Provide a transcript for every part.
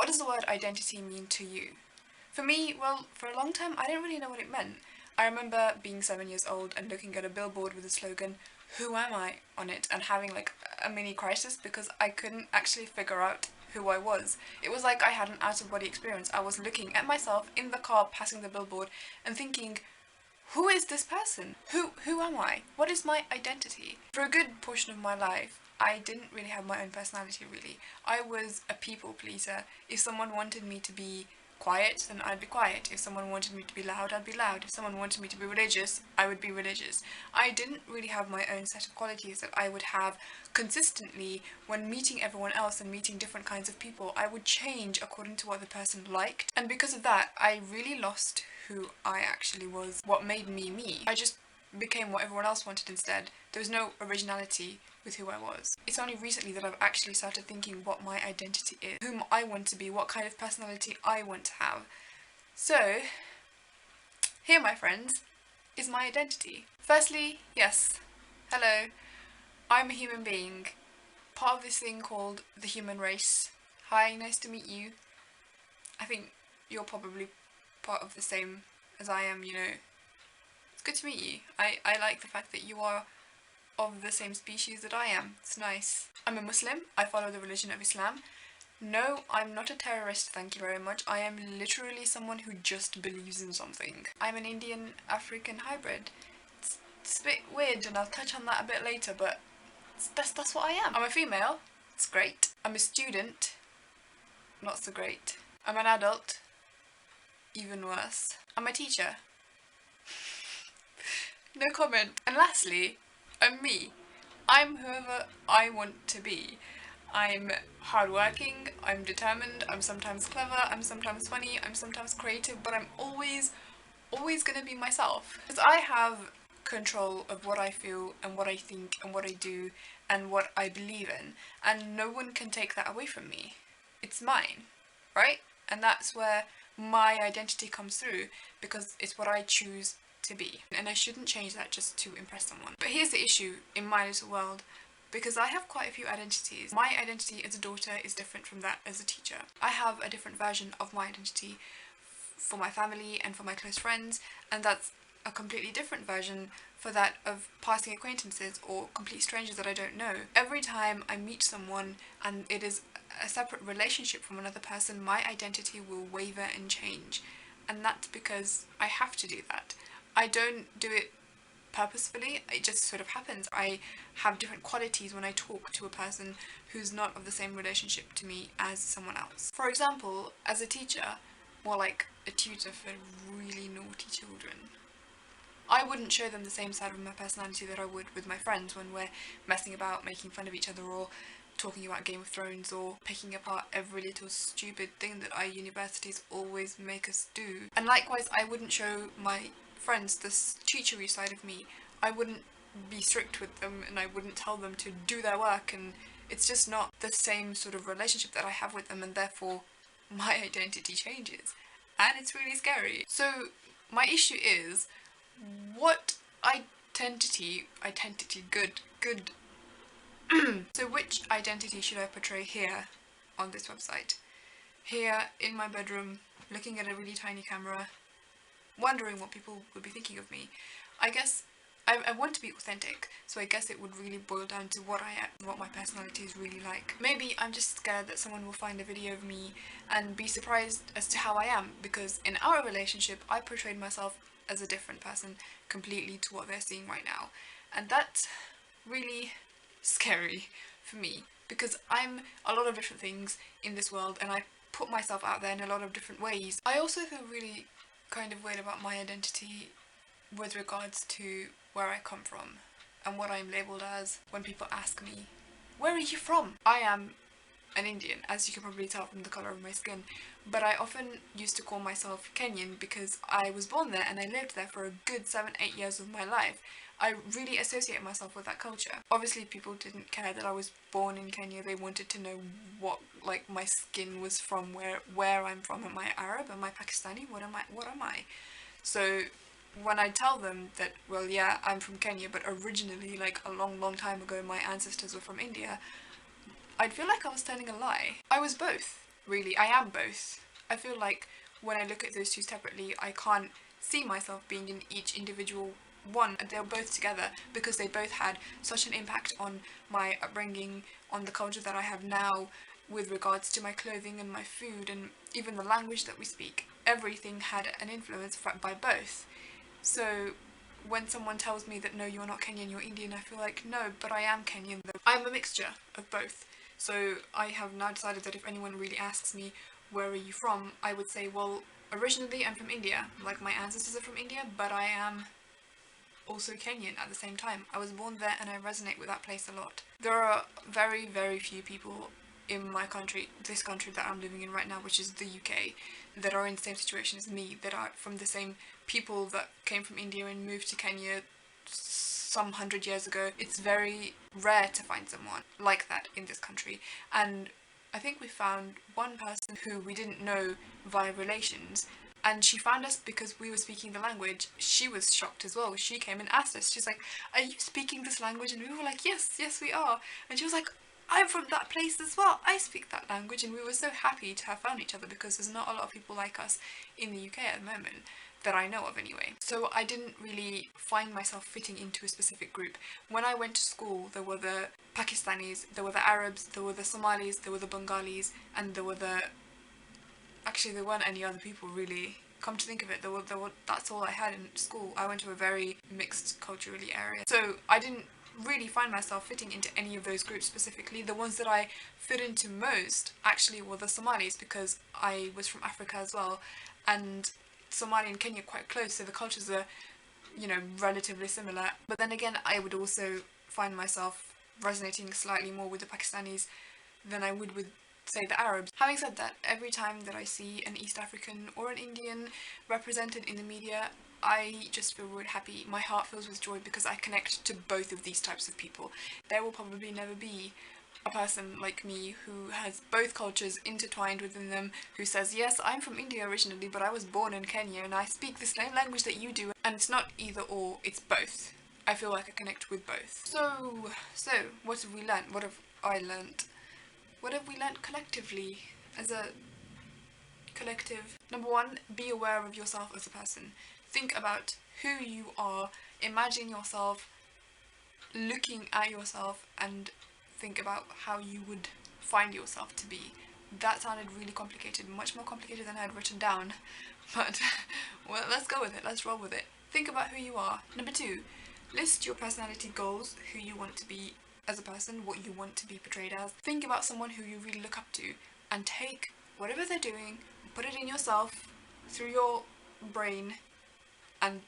What does the word identity mean to you? For me, well, for a long time I didn't really know what it meant. I remember being 7 years old and looking at a billboard with the slogan, "Who am I?" on it, and having like a mini crisis because I couldn't actually figure out who I was. It was like I had an out-of-body experience. I was looking at myself in the car passing the billboard and thinking, who is this person? Who am I? What is my identity? For a good portion of my life, I didn't really have my own personality, really. I was a people pleaser. If someone wanted me to be quiet, then I'd be quiet. If someone wanted me to be loud, I'd be loud. If someone wanted me to be religious, I would be religious. I didn't really have my own set of qualities that I would have consistently when meeting everyone else and meeting different kinds of people. I would change according to what the person liked, and because of that, I really lost who I actually was, what made me me. I just became what everyone else wanted instead. There was no originality with who I was. It's only recently that I've actually started thinking what my identity is, whom I want to be, what kind of personality I want to have. So, here, my friends, is my identity. Firstly, yes, hello, I'm a human being, part of this thing called the human race. Hi, nice to meet you. I think you're probably part of the same as I am, you know. It's good to meet you. I like the fact that you are of the same species that I am. It's nice. I'm a Muslim. I follow the religion of Islam. No, I'm not a terrorist, thank you very much. I am literally someone who just believes in something. I'm an Indian-African hybrid. It's a bit weird, and I'll touch on that a bit later, but that's what I am. I'm a female. It's great. I'm a student. Not so great. I'm an adult. Even worse. I'm a teacher. No comment. And lastly, I'm me. I'm whoever I want to be. I'm hardworking, I'm determined, I'm sometimes clever, I'm sometimes funny, I'm sometimes creative, but I'm always gonna be myself. Because I have control of what I feel and what I think and what I do and what I believe in, and no one can take that away from me. It's mine, right? And that's where my identity comes through, because it's what I choose to be. And I shouldn't change that just to impress someone. But here's the issue in my little world, because I have quite a few identities. My identity as a daughter is different from that as a teacher. I have a different version of my identity for my family and for my close friends, and that's a completely different version for that of passing acquaintances or complete strangers that I don't know. Every time I meet someone and it is a separate relationship from another person, my identity will waver and change, and that's because I have to do that. I don't do it purposefully, it just sort of happens. I have different qualities when I talk to a person who's not of the same relationship to me as someone else. For example, as a teacher, or like a tutor for really naughty children, I wouldn't show them the same side of my personality that I would with my friends when we're messing about, making fun of each other, or talking about Game of Thrones, or picking apart every little stupid thing that our universities always make us do. And likewise, I wouldn't show my friends this teachery side of me. I wouldn't be strict with them, and I wouldn't tell them to do their work, and it's just not the same sort of relationship that I have with them, and therefore my identity changes, and it's really scary. So my issue is, what identity, good. So which identity should I portray here on this website? Here in my bedroom, looking at a really tiny camera, wondering what people would be thinking of me. I guess I want to be authentic, so I guess it would really boil down to what I am, what my personality is really like. Maybe I'm just scared that someone will find a video of me and be surprised as to how I am, because in our relationship I portrayed myself as a different person completely to what they're seeing right now. And that's really scary for me, because I'm a lot of different things in this world and I put myself out there in a lot of different ways. I also feel really kind of weird about my identity with regards to where I come from and what I'm labelled as when people ask me, where are you from? I am an Indian, as you can probably tell from the colour of my skin, but I often used to call myself Kenyan because I was born there and I lived there for a good 7-8 years of my life. I really associate myself with that culture. Obviously people didn't care that I was born in Kenya, they wanted to know what like my skin was from, where I'm from. Am I Arab? Am I Pakistani? What am I? So when I tell them that, well yeah, I'm from Kenya, but originally, like a long time ago, my ancestors were from India, I'd feel like I was telling a lie. I was both. really. I am both. I feel like when I look at those two separately, I can't see myself being in each individual one, and they're both together because they both had such an impact on my upbringing, on the culture that I have now with regards to my clothing and my food and even the language that we speak. Everything had an influence by both. So when someone tells me that no, you're not Kenyan, you're Indian, I feel like no, but I am Kenyan though. I'm a mixture of both. So I have now decided that if anyone really asks me where are you from, I would say, well, originally I'm from India, like my ancestors are from India, but I am also Kenyan at the same time. I was born there and I resonate with that place a lot. There are very, very few people in my country, this country that I'm living in right now, which is the UK, that are in the same situation as me, that are from the same people that came from India and moved to Kenya some 100 years ago. It's very rare to find someone like that in this country, and I think we found one person who we didn't know via relations, and she found us because we were speaking the language. She was shocked as well. She came and asked us, she's like, are you speaking this language? And we were like, yes, we are. And she was like, I'm from that place as well, I speak that language. And we were so happy to have found each other because there's not a lot of people like us in the UK at the moment, that I know of anyway. So I didn't really find myself fitting into a specific group. When I went to school, there were the Pakistanis, there were the Arabs, there were the Somalis, there were the Bengalis, and there were the... Actually, there weren't any other people really. Come to think of it, that's all I had in school. I went to a very mixed culturally area. So I didn't really find myself fitting into any of those groups specifically. The ones that I fit into most actually were the Somalis, because I was from Africa as well, and Somalia and Kenya are quite close, so the cultures are, you know, relatively similar. But then again, I would also find myself resonating slightly more with the Pakistanis than I would with, say, the Arabs. Having said that, every time that I see an East African or an Indian represented in the media, I just feel really happy. My heart fills with joy because I connect to both of these types of people. There will probably never be a person like me who has both cultures intertwined within them, who says, yes, I'm from India originally, but I was born in Kenya and I speak the same language that you do. And it's not either or, it's both. I feel like I connect with both. So what have we learnt? What have I learnt? What have we learnt collectively as a collective? Number one, be aware of yourself as a person. Think about who you are. Imagine yourself looking at yourself and think about how you would find yourself to be. That sounded really complicated, much more complicated than I had written down, but well, let's go with it, let's roll with it. Think about who you are. Number two, list your personality goals, who you want to be as a person, what you want to be portrayed as. Think about someone who you really look up to and take whatever they're doing, put it in yourself, through your brain, and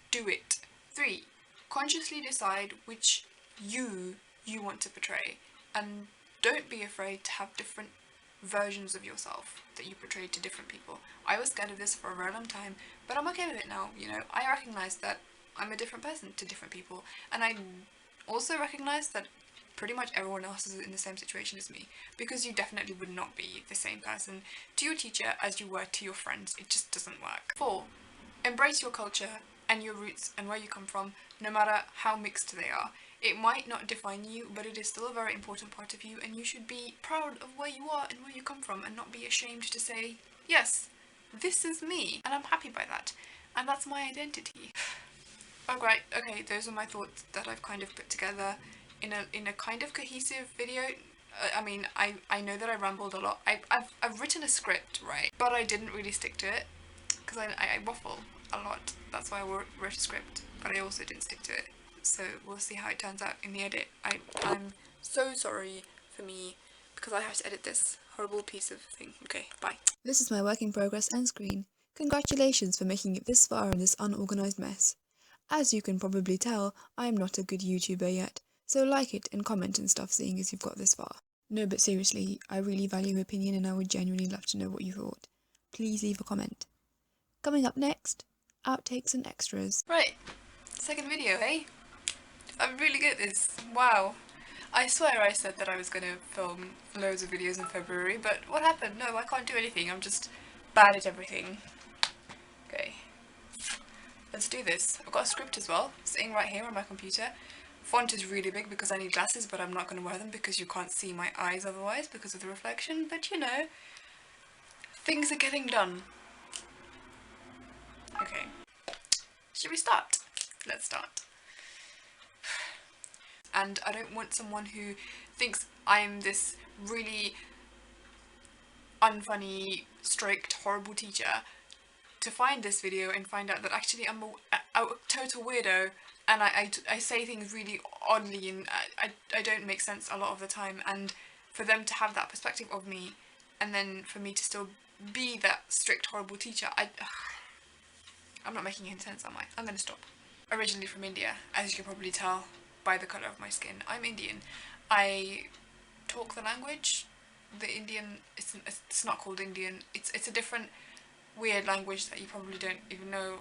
do it. 3, consciously decide which you want to portray, and don't be afraid to have different versions of yourself that you portray to different people. I was scared of this for a very long time, but I'm okay with it now. You know, I recognize that I'm a different person to different people, and I also recognize that pretty much everyone else is in the same situation as me, because you definitely would not be the same person to your teacher as you were to your friends. It just doesn't work. 4, embrace your culture and your roots and where you come from, no matter how mixed they are. It might not define you, but it is still a very important part of you, and you should be proud of where you are and where you come from, and not be ashamed to say, yes, this is me, and I'm happy by that, and that's my identity. Oh great, okay, those are my thoughts that I've kind of put together in a kind of cohesive video. I mean, I know that I rambled a lot. I've written a script, right, but I didn't really stick to it, because I waffle a lot. That's why I wrote a script, but I also didn't stick to it. So we'll see how it turns out in the edit. I'm so sorry for me, because I have to edit this horrible piece of thing. Okay, bye. This is my work in progress end screen. Congratulations for making it this far in this unorganised mess. As you can probably tell, I am not a good YouTuber yet, so like it and comment and stuff seeing as you've got this far. No, but seriously, I really value your opinion and I would genuinely love to know what you thought. Please leave a comment. Coming up next, outtakes and extras. Right, second video, eh? I'm really good at this. Wow. I swear I said that I was going to film loads of videos in February, but what happened? No, I can't do anything. I'm just bad at everything. Okay. Let's do this. I've got a script as well, sitting right here on my computer. Font is really big because I need glasses, but I'm not going to wear them because you can't see my eyes otherwise because of the reflection, but you know, Things are getting done. Okay. Should we start? Let's start. And I don't want someone who thinks I'm this really unfunny, strict, horrible teacher to find this video and find out that actually I'm a total weirdo, and I say things really oddly, and I don't make sense a lot of the time, and for them to have that perspective of me and then for me to still be that strict, horrible teacher, I'm not making any sense, am I? I'm gonna stop. Originally from India, as you can probably tell by the colour of my skin. I'm Indian. I talk the language. The Indian, it's not called Indian. It's a different weird language that you probably don't even know